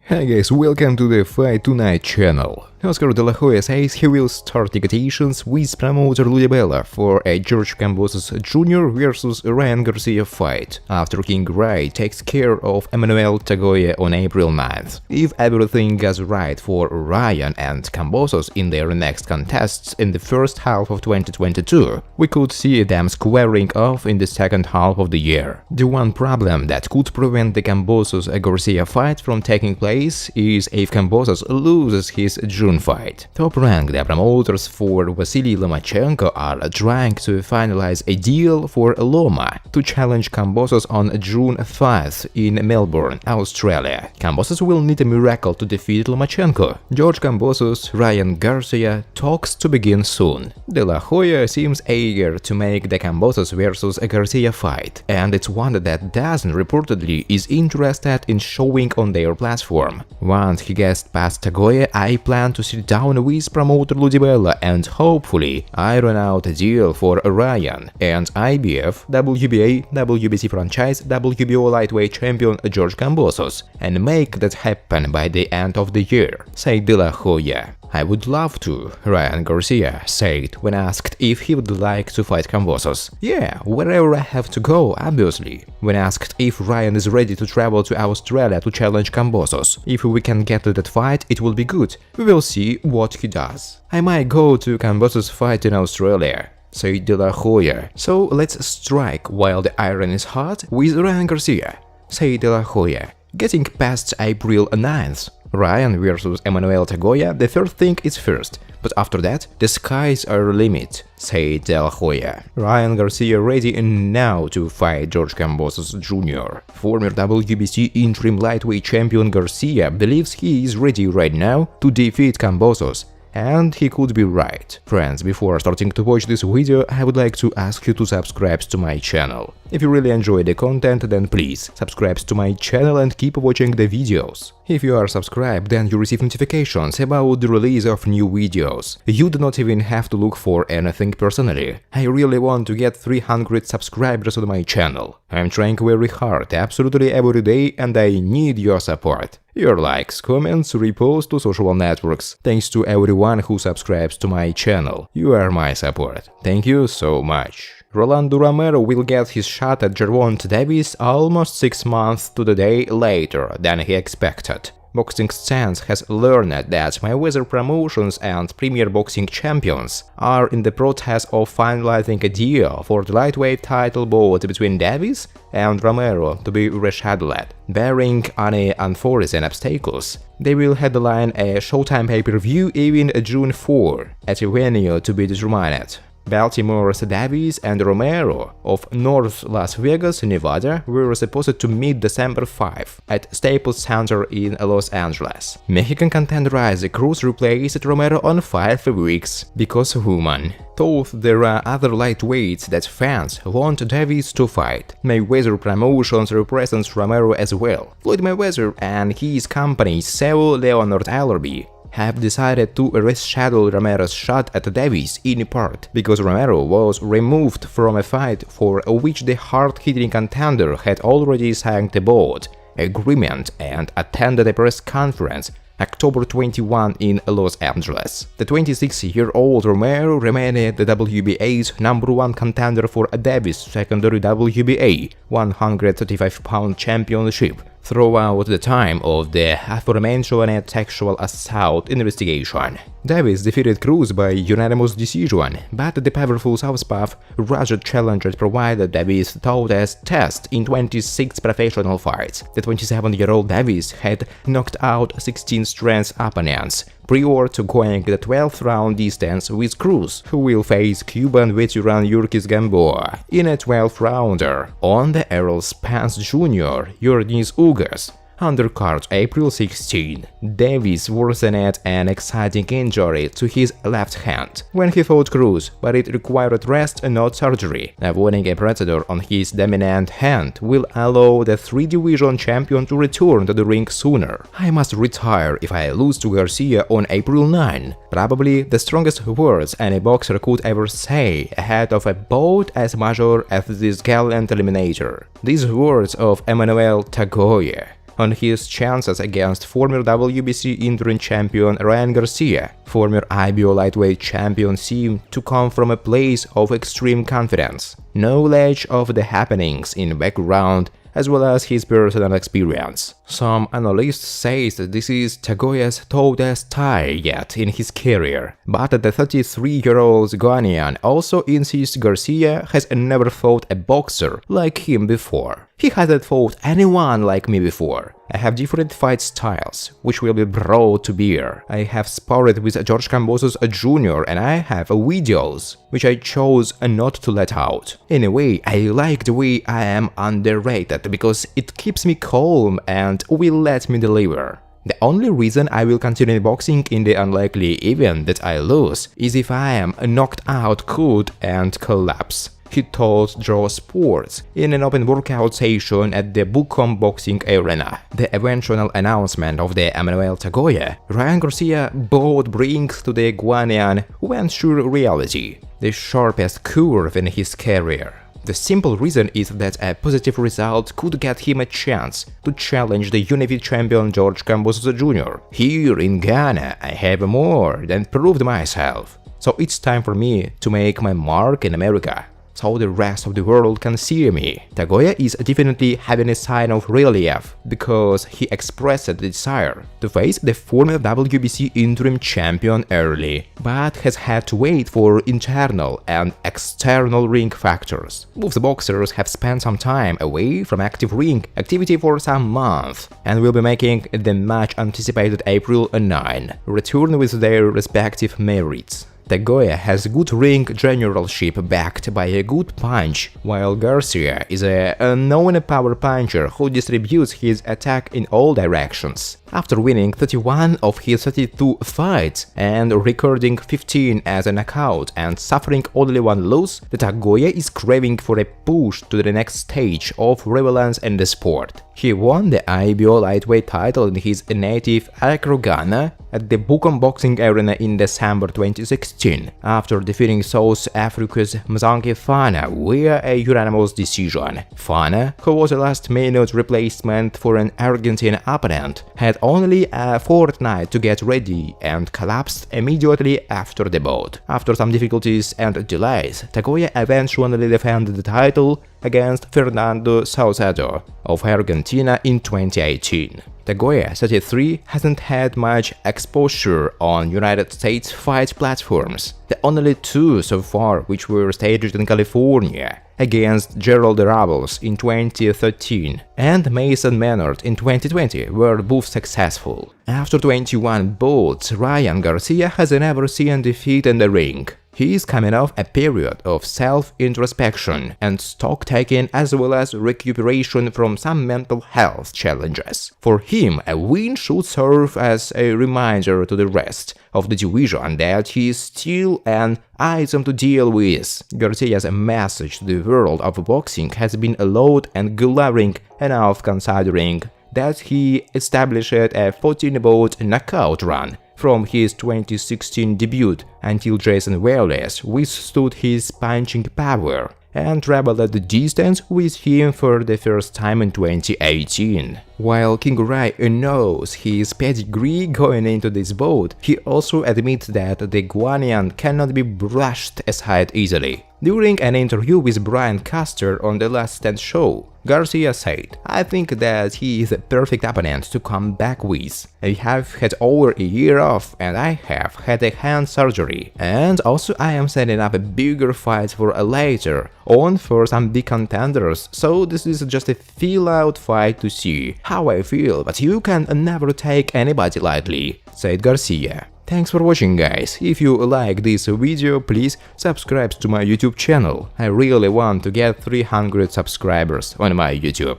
Hi guys, welcome to the Fight Tonight channel. Oscar de la Hoya says he will start negotiations with promoter Lou DiBella for a George Kambosos Jr. vs Ryan Garcia fight, after King Ray takes care of Emmanuel Tagoe on April 9th. If everything goes right for Ryan and Kambosos in their next contests in the first half of 2022, we could see them squaring off in the second half of the year. The one problem that could prevent the Kambosos-Garcia fight from taking place is if Kambosos loses his June fight. Top-ranked promoters for Vasily Lomachenko are trying to finalize a deal for Loma to challenge Kambosos on June 5th in Melbourne, Australia. Kambosos will need a miracle to defeat Lomachenko. George Kambosos, Ryan Garcia talks to begin soon. De la Hoya seems eager to make the Kambosos vs Garcia fight, and it's one that DAZN reportedly is interested in showing on their platform. Once he gets past Tagoe, I plan to sit down with promoter Lou DiBella and hopefully iron out a deal for Ryan and IBF, WBA, WBC franchise, WBO lightweight champion George Kambosos and make that happen by the end of the year, said De La Hoya. I would love to, Ryan Garcia said when asked if he would like to fight Kambosos. Yeah, wherever I have to go, obviously. When asked if Ryan is ready to travel to Australia to challenge Kambosos. If we can get to that fight, it will be good. We will see what he does. I might go to Kambosos' fight in Australia, said De La Hoya. So let's strike while the iron is hot with Ryan Garcia, said De La Hoya. Getting past April 9th. Ryan vs Emmanuel Tagoe, the first thing is first, but after that, the skies are the limit, said De La Hoya. Ryan Garcia ready now to fight George Kambosos Jr. Former WBC interim lightweight champion Garcia believes he is ready right now to defeat Kambosos. And he could be right. Friends, before starting to watch this video, I would like to ask you to subscribe to my channel. If you really enjoy the content, then please subscribe to my channel and keep watching the videos. If you are subscribed, then you receive notifications about the release of new videos. You do not even have to look for anything personally. I really want to get 300 subscribers on my channel. I'm trying very hard, absolutely every day, and I need your support. Your likes, comments, reposts to social networks. Thanks to everyone who subscribes to my channel. You are my support. Thank you so much. Rolando Romero will get his shot at Gervonta Davis almost 6 months to the day later than he expected. Boxing Stance has learned that Mayweather Promotions and Premier Boxing Champions are in the process of finalizing a deal for the lightweight title bout between Davis and Romero to be rescheduled. Barring any unforeseen obstacles, they will headline a Showtime pay-per-view even June 4 at a venue to be determined. Baltimore's Davis and Romero of North Las Vegas, Nevada, were supposed to meet December 5 at Staples Center in Los Angeles. Mexican contender Isaac Cruz replaced Romero on 5 weeks because woman. Though there are other lightweights that fans want Davis to fight. Mayweather Promotions represents Romero as well. Floyd Mayweather and his company CEO Leonard Ellerbe have decided to reschedule Romero's shot at Davis in part because Romero was removed from a fight for which the hard-hitting contender had already signed a bout agreement and attended a press conference October 21 in Los Angeles. The 26-year-old Romero remained the WBA's #1 contender for Davis' secondary WBA 135-pound championship throughout the time of the aforementioned sexual assault investigation. Davis defeated Cruz by unanimous decision, but the powerful southpaw rugged challenger provided Davis toughest test in 26 professional fights. The 27-year-old Davis had knocked out 16 strength opponents prior to going the 12th round distance with Cruz, who will face Cuban veteran Yurkis Gamboa in a 12th rounder on the Errol Spence Jr. Yornis Ugas. Undercard April 16. Davis worsened an exciting injury to his left hand when he fought Cruz, but it required rest and not surgery. Avoiding a procedure on his dominant hand will allow the 3-division champion to return to the ring sooner. I must retire if I lose to Garcia on April 9. Probably the strongest words any boxer could ever say ahead of a bout as major as this gallant eliminator. These words of Emmanuel Tagoe. on his chances against former WBC interim champion Ryan Garcia. Former IBO lightweight champion seemed to come from a place of extreme confidence, knowledge of the happenings in the background, as well as his personal experience. Some analysts say that this is Tagoe's toughest tie yet in his career, but the 33-year-old Ghanaian also insists Garcia has never fought a boxer like him before. He hasn't fought anyone like me before. I have different fight styles, which will be brought to bear. I have sparred with George Kambosos Jr. and I have videos, which I chose not to let out. Anyway, I like the way I am underrated because it keeps me calm and will let me deliver. The only reason I will continue boxing in the unlikely event that I lose is if I am knocked out cold and collapse, he told Draw Sports in an open workout session at the Bukom Boxing Arena. The eventual announcement of the Emmanuel Tagoe, Ryan Garcia both brings to the Ghanaian who ensure reality, the sharpest curve in his career. The simple reason is that a positive result could get him a chance to challenge the Unity champion George Kambosos Jr. Here in Ghana, I have more than proved myself, so it's time for me to make my mark in America, so the rest of the world can see me. Tagoe is definitely having a sign of relief because he expressed the desire to face the former WBC interim champion early, but has had to wait for internal and external ring factors. Both boxers have spent some time away from active ring activity for some months and will be making the much-anticipated April 9 return with their respective merits. Tagoe has good ring generalship backed by a good punch, while Garcia is a known power puncher who distributes his attack in all directions. After winning 31 of his 32 fights and recording 15 as a knockout and suffering only one loss, the Tagoe is craving for a push to the next stage of relevance in the sport. He won the IBO lightweight title in his native Accra, Ghana, at the Bukom Boxing Arena in December 2016, after defeating South Africa's Mzansi Fana via a unanimous decision. Fana, who was a last-minute replacement for an Argentine opponent, had only a fortnight to get ready and collapsed immediately after the bout. After some difficulties and delays, Tagoe eventually defended the title against Fernando Saucedo of Argentina in 2018. Tagoe, 33, hasn't had much exposure on United States fight platforms, the only two so far which were staged in California, against Gerald Rebels in 2013 and Mason Maynard in 2020 were both successful. After 21 bouts, Ryan Garcia has never seen defeat in the ring. He is coming off a period of self-introspection and stock-taking as well as recuperation from some mental health challenges. For him, a win should serve as a reminder to the rest of the division that he is still an item to deal with. Garcia's message to the world of boxing has been loud and glaring enough considering that he established a 14-bout knockout run from his 2016 debut until Jason Wallace withstood his punching power and traveled the distance with him for the first time in 2018. While King Rai knows his pedigree going into this bout, he also admits that the Ghanaian cannot be brushed aside easily. During an interview with Brian Custer on the Last Stand show, Garcia said, "I think that he is a perfect opponent to come back with. I have had over a year off and I have had a hand surgery. And also I am setting up a bigger fight for a later on for some big contenders, so this is just a feel-out fight to see how I feel, but you can never take anybody lightly," said Garcia. Thanks for watching, guys. If you like this video, please subscribe to my YouTube channel. I really want to get 300 subscribers on my YouTube.